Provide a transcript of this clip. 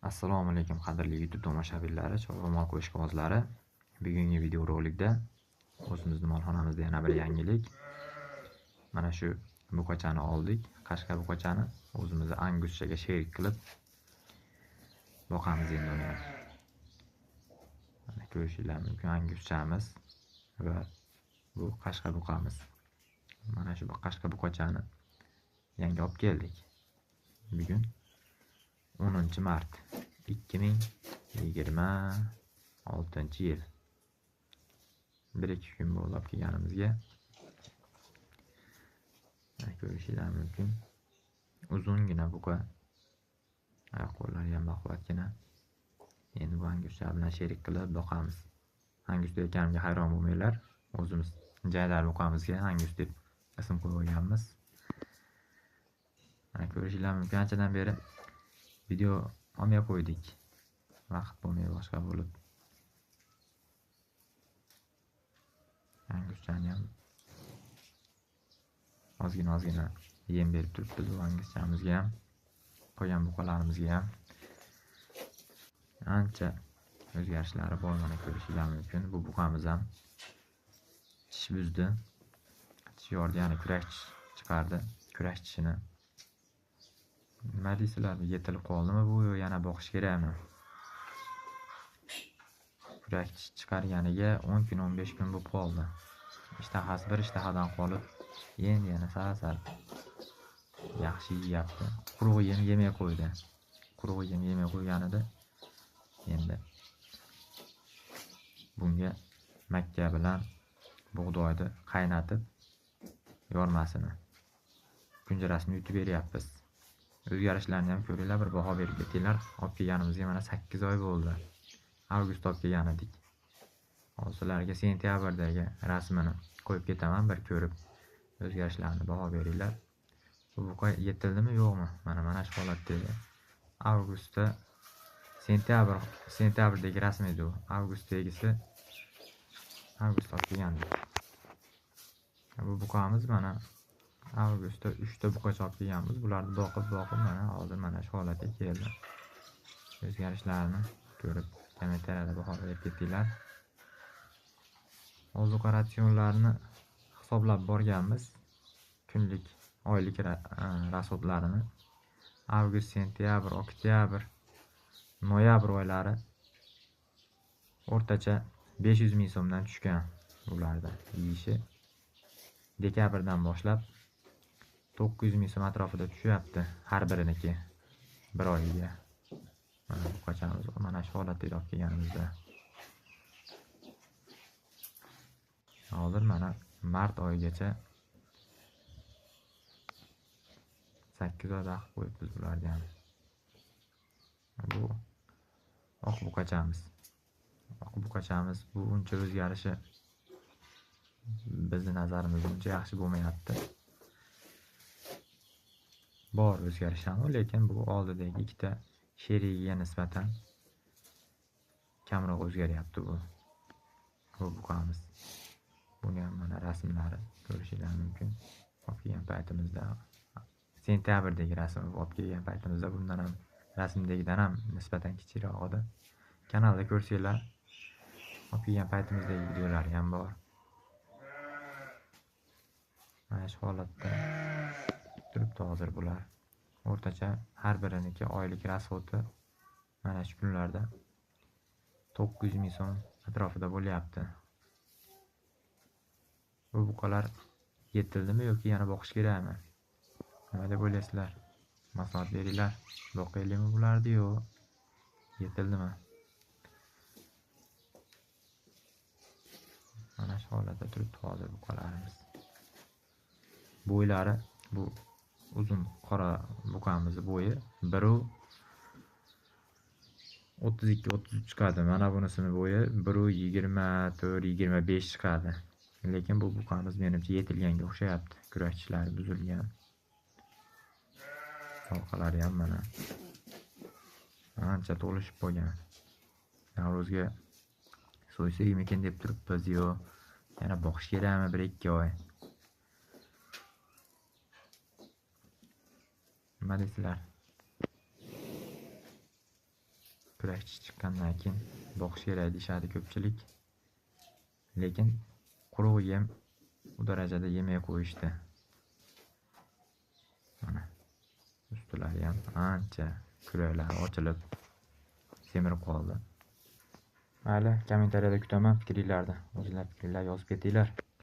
Assalomu alaykum qadrli YouTube tomoshabinlari, chorva mol qo'shqozlari. Bugungi videorolikda o'zimizning molxonamizda yana bir yangilik. Mana shu buqachani oldik. Qashqa buqachani o'zimizni anguschaga sherik qilib boqamiz endi uni. Mana ko'rishingiz mumkin, anguschamiz va bu qashqa buqamiz. Mana shu qashqa buqachani yangi olib keldik. Bugun 10 mart 2026 yil. 1-2 kun bo'lib kelganimizga. Ko'rishingiz mumkin. Uzungina buqa. Oyoq qo'llari ham baquvvatgina. Endi bu anguscha bilan sherik qilib boqamiz. Anguscha ekanimga hayron bo'lmanglar. O'zimiz jaydar buqamizga angus deb ism qo'yib olganmiz. Mana ko'rishingiz mumkin, anchadan beri video olmay qo'ydik. Vaqt bo'lmay boshqa bo'lib. Anguschani ham ozgina yem berib turibmiz bu anguschamizga ham, qolgan buqalarimizga ham. Ancha o'zgarishlari bor, mana ko'rishingiz mumkin. Bu buqamiz ham tish buzdi. Tish yordi, ya'ni kurak chiqardi. Kurak tishini. Nima deysizlar, yetilib qoldimi bu, yana boqish kerakmi? Kurak tish chiqarganiga 10 kun 15 kun bo'lib qoldi. Ishtahasi bir ishtahadan qolib, endi yana sal yaxshi yeyapti. Quruq yem yemay qo'ydi. Quruq yem yemay qo'yganida endi bunga makka bilan bug'doyni qaynatib yormasini, kunjarasini yutib beryapmiz. O'zgarishlarni ham ko'ringlar, bir baho berib ketinglar. Olib kelganimizga mana 8 oy bo'ldi. Avgust olib kelgan edik. Hozirlarga sentyabrdagi rasmini qo'yib ketaman, bir ko'rib o'zgarishlarni baho beringlar. Bu buqa yetildimi yo'qmi? Mana shu holatda edi. Avgustda sentyabrdagi rasm edi u. Avgustdagisi avgust olib kelgandik. Bu buqamiz mana avgustda 3 ta buqacha olib kelganmiz. Bularni boqib mana hozir mana shu holatga keldi. O'zgarishlarni ko'rib kommentariyada baho berib ketinglar. Ozuqa ratsionlarini hisoblab borganmiz. Kunlik, oylik rasxodlarini avgust, sentyabr, oktyabr, noyabr oylari o'rtacha 500 ming so'mdan tushgan ularda yeyishi. Dekabrdan boshlab 900 ming so'm atrofida tushyapti har biriniki bir oyiga. Mana bu qachamiz mana shu holatda olib kelganimizda. Hozir mana mart oyigacha 8 oy vaqt qo'yibmiz bularga ham. Bu oq buqachamiz. Oq buqachamiz bu uncha o'zgarishi bizning nazarimizda uncha yaxshi bo'lmayapti. Bor o'zgarish ham, lekin bu oldidagi ikkita sherigiga nisbatan kamroq o'zgaryapti bu buqamiz. Buni ham mana rasmlari ko'rishingiz mumkin. Olib kelgan paytimizda sentyabrdagi rasmni olib kelgan paytimizda bundan ham rasmdagidan ham nisbatan kichikroq edi. Kanalda ko'rsanglar, olib kelgan paytimizdagi videolar ham bor. Mana shu holatda turibdi hozir bular. O'rtacha har biriniki oylik rasxodi mana shu kunlarda 900 ming so'm atrofida bo'lyapti. Bu buqalar yetildimi yoki yana boqish kerakmi? Nima deb o'ylaysizlar? Maslahat beringlar. Boqaylikmi bularni yo yetildimi? Mana shu holatda turibdi hozir buqalarimiz. Bo'ylari bu uzun qora buqamiz bo'yi 1.32-33 chiqadi. Mana bunisini bo'yi 1.24-25 chiqadi. Lekin bu buqamiz menimcha yetilganga o'xshayapti. Kurak tishlari buzilgan. Orqalari ham mana ancha to'lishib qolgan. Navruzga so'ysakmikin deb turibmiz yo yana boqish kerakmi 1-2 oy? Nima deysizlar? kurashchi chiqqandan keyin boqish kerak deyishadi ko'pchilik. Lekin quruq yem u darajada yemay qo'yishdi. Mana ustilari ham ancha kuraklari ochilib semirib qoldi. Mayli, kommentariyada kutaman fikringlarni. O'zinglar fikrlar yozib ketinglar.